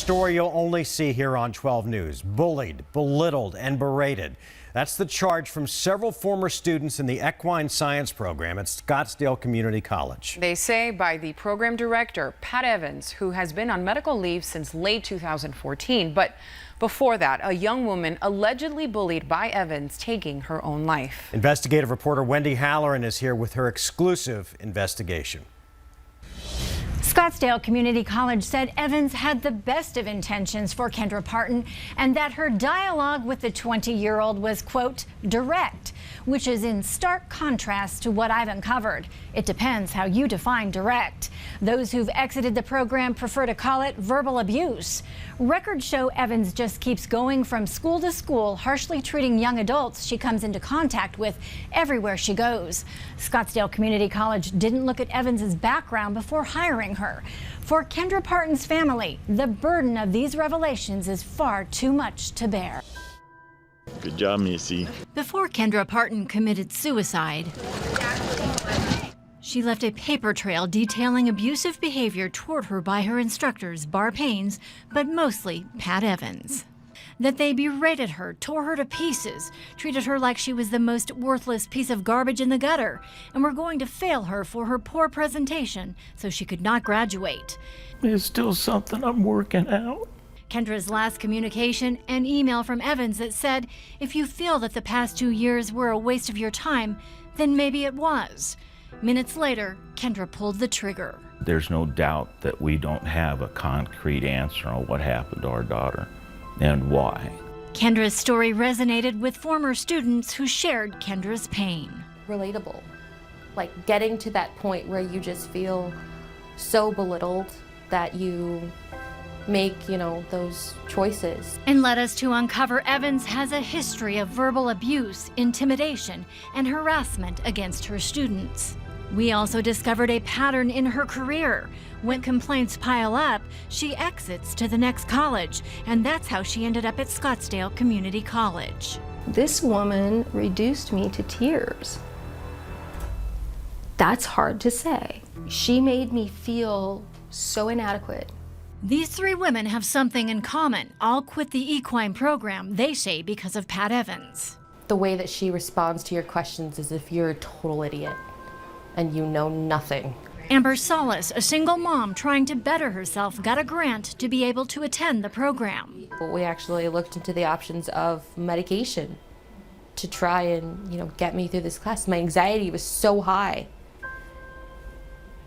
story you'll only see here on 12 News. Bullied, belittled, and berated. That's the charge from several former students in the equine science program at Scottsdale Community College. They say by the program director, Pat Evans, who has been on medical leave since late 2014. But before that, a young woman allegedly bullied by Evans, taking her own life. Investigative reporter Wendy Halloran is here with her exclusive investigation. Scottsdale Community College said Evans had the best of intentions for Kendra Parton and that her dialogue with the 20-year-old was, quote, direct, which is in stark contrast to what I've uncovered. It depends how you define direct. Those who've exited the program prefer to call it verbal abuse. Records show Evans just keeps going from school to school, harshly treating young adults she comes into contact with everywhere she goes. Scottsdale Community College didn't look at Evans's background before hiring her. For Kendra Parton's family, the burden of these revelations is far too much to bear. Good job, Missy. Before Kendra Parton committed suicide, she left a paper trail detailing abusive behavior toward her by her instructors, Bar Paynes, but mostly Pat Evans. That they berated her, tore her to pieces, treated her like she was the most worthless piece of garbage in the gutter, and were going to fail her for her poor presentation so she could not graduate. It's still something I'm working out. Kendra's last communication, an email from Evans that said, if you feel that the past 2 years were a waste of your time, then maybe it was. Minutes later, Kendra pulled the trigger. There's no doubt that we don't have a concrete answer on what happened to our daughter and why. Kendra's story resonated with former students who shared Kendra's pain. Relatable. Like getting to that point where you just feel so belittled that you make, those choices. And led us to uncover Evans has a history of verbal abuse, intimidation, and harassment against her students. We also discovered a pattern in her career. When complaints pile up, she exits to the next college, and that's how she ended up at Scottsdale Community College. This woman reduced me to tears. That's hard to say. She made me feel so inadequate. These three women have something in common. All quit the equine program, they say, because of Pat Evans. The way that she responds to your questions is if you're a total idiot and you know nothing. Amber Solis, a single mom trying to better herself, got a grant to be able to attend the program. We actually looked into the options of medication to try and, get me through this class. My anxiety was so high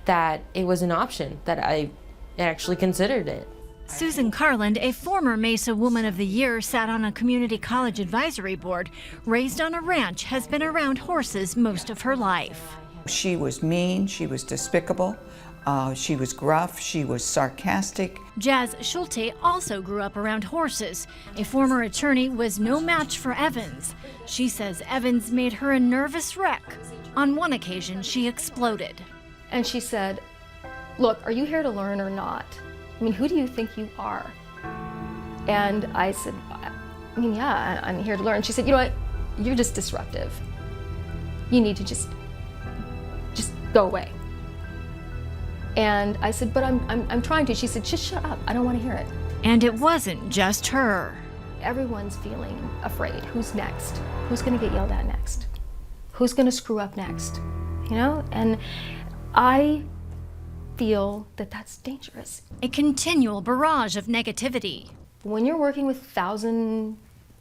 that it was an option, that I actually considered it. Susan Carland, a former Mesa Woman of the Year, sat on a community college advisory board. Raised on a ranch, has been around horses most of her life. She was mean, she was despicable, she was gruff, she was sarcastic. Jazz Schulte also grew up around horses. A former attorney was no match for Evans. She says Evans made her a nervous wreck. On one occasion, she exploded. And she said, look, are you here to learn or not? I mean, who do you think you are? And I said, yeah, I'm here to learn. She said, you know what? You're just disruptive. You need to just go away. And I said, but I'm trying to. She said, just shut up. I don't want to hear it. And it wasn't just her. Everyone's feeling afraid. Who's next? Who's going to get yelled at next? Who's going to screw up next? And I feel that that's dangerous. A continual barrage of negativity. When you're working with 1,000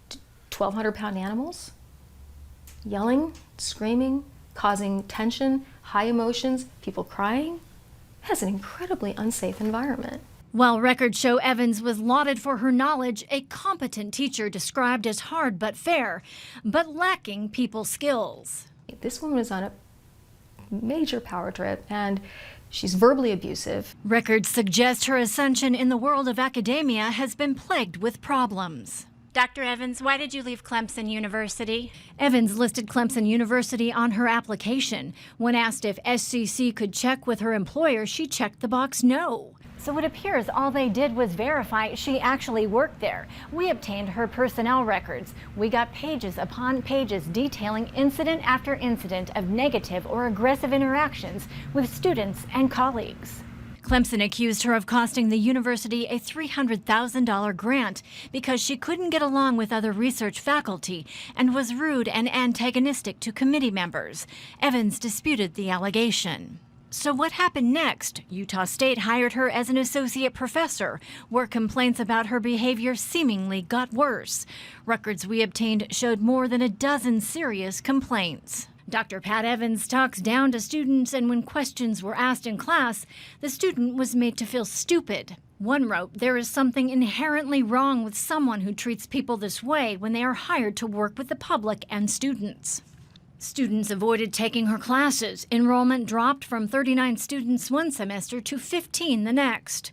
to 1,200-pound animals, yelling, screaming, causing tension, high emotions, people crying, has an incredibly unsafe environment. While records show Evans was lauded for her knowledge, a competent teacher described as hard but fair, but lacking people skills. This woman is on a major power trip, and she's verbally abusive. Records suggest her ascension in the world of academia has been plagued with problems. Dr. Evans, why did you leave Clemson University? Evans listed Clemson University on her application. When asked if SCC could check with her employer, she checked the box no. So it appears all they did was verify she actually worked there. We obtained her personnel records. We got pages upon pages detailing incident after incident of negative or aggressive interactions with students and colleagues. Clemson accused her of costing the university a $300,000 grant because she couldn't get along with other research faculty and was rude and antagonistic to committee members. Evans disputed the allegation. So what happened next? Utah State hired her as an associate professor, where complaints about her behavior seemingly got worse. Records we obtained showed more than a dozen serious complaints. Dr. Pat Evans talks down to students, and when questions were asked in class, the student was made to feel stupid. One wrote, "There is something inherently wrong with someone who treats people this way when they are hired to work with the public and students." Students avoided taking her classes. Enrollment dropped from 39 students one semester to 15 the next.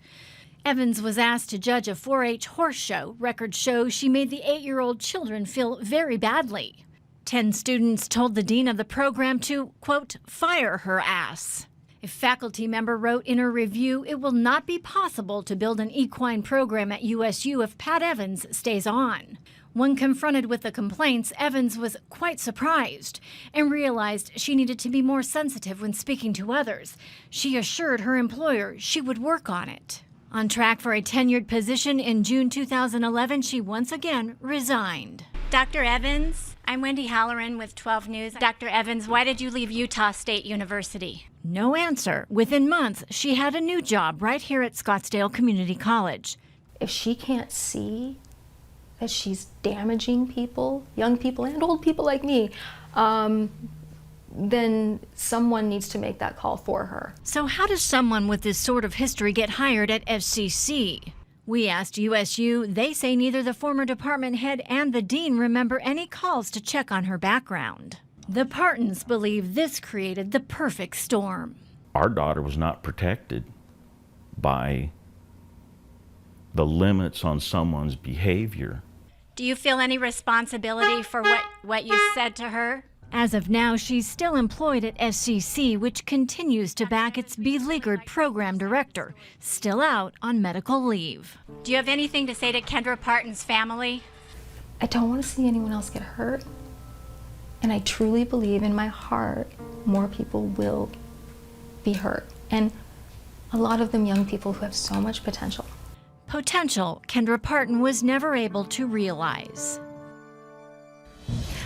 Evans was asked to judge a 4-H horse show. Records show she made the 8-year-old children feel very badly. 10 students told the dean of the program to, quote, fire her ass. A faculty member wrote in her review, "It will not be possible to build an equine program at USU if Pat Evans stays on." When confronted with the complaints, Evans was quite surprised and realized she needed to be more sensitive when speaking to others. She assured her employer she would work on it. On track for a tenured position in June 2011, she once again resigned. Dr. Evans, I'm Wendy Halloran with 12 News. Dr. Evans, why did you leave Utah State University? No answer. Within months, she had a new job right here at Scottsdale Community College. If she can't see that she's damaging people, young people and old people like me, then someone needs to make that call for her. So how does someone with this sort of history get hired at FCC? We asked USU. They say neither the former department head and the dean remember any calls to check on her background. The Partons believe this created the perfect storm. Our daughter was not protected by the limits on someone's behavior. Do you feel any responsibility for what you said to her? As of now, she's still employed at FCC, which continues to back its beleaguered program director, still out on medical leave. Do you have anything to say to Kendra Parton's family? I don't want to see anyone else get hurt. And I truly believe in my heart more people will be hurt. And a lot of them young people who have so much potential. Potential Kendra Parton was never able to realize.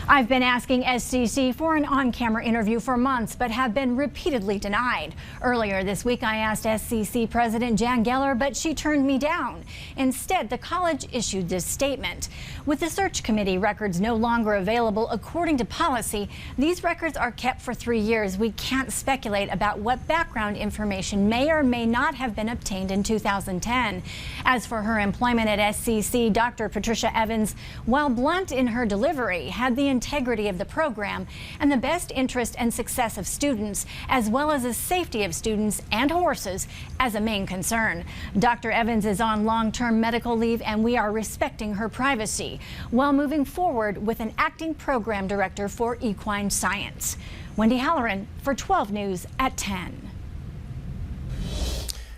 I've been asking SCC for an on-camera interview for months, but have been repeatedly denied. Earlier this week, I asked SCC President Jan Geller, but she turned me down. Instead, the college issued this statement. With the search committee records no longer available according to policy, these records are kept for 3 years. We can't speculate about what background information may or may not have been obtained in 2010. As for her employment at SCC, Dr. Patricia Evans, while blunt in her delivery, had the integrity of the program and the best interest and success of students, as well as the safety of students and horses, as a main concern. Dr. Evans is on long-term medical leave, and we are respecting her privacy while moving forward with an acting program director for equine science. Wendy Halloran for 12 News at 10.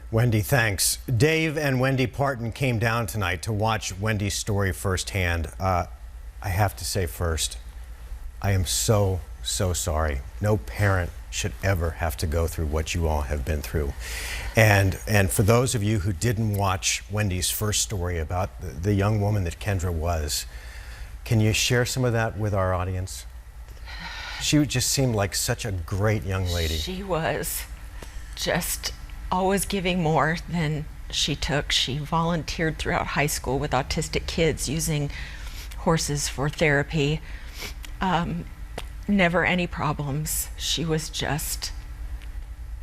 Wendy, thanks. Dave and Wendy Parton came down tonight to watch Wendy's story firsthand. I have to say first, I am so sorry. No parent should ever have to go through what you all have been through. And for those of you who didn't watch Wendy's first story about the young woman that Kendra was, can you share some of that with our audience? She just seemed like such a great young lady. She was just always giving more than she took. She volunteered throughout high school with autistic kids using horses for therapy. Never any problems. She was just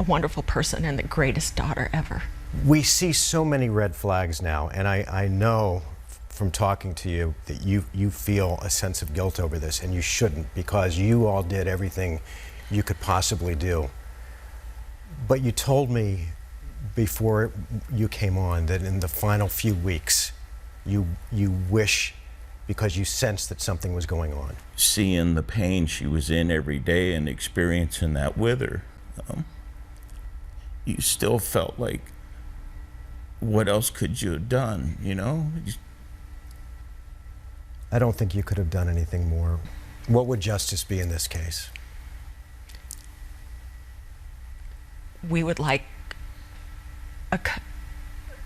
a wonderful person and the greatest daughter ever. We see so many red flags now, and I know from talking to you that you feel a sense of guilt over this, and you shouldn't, because you all did everything you could possibly do. But you told me before you came on that in the final few weeks, you wish, because you sensed that something was going on. Seeing the pain she was in every day and experiencing that with her, you still felt like, what else could you have done, you know? I don't think you could have done anything more. What would justice be in this case? We would like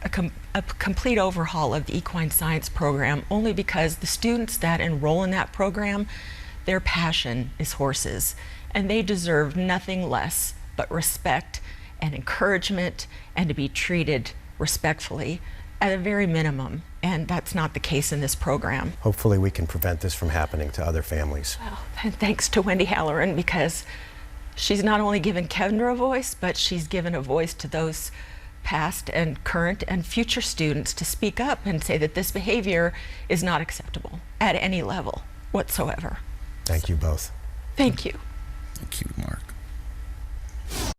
a complete overhaul of the equine science program, only because the students that enroll in that program, their passion is horses, and they deserve nothing less but respect and encouragement and to be treated respectfully at a very minimum, and that's not the case in this program. Hopefully we can prevent this from happening to other families. Well, and thanks to Wendy Halloran, because she's not only given Kendra a voice, but she's given a voice to those past and current and future students to speak up and say that this behavior is not acceptable at any level whatsoever. Thank you both. Thank you. Thank you, Mark.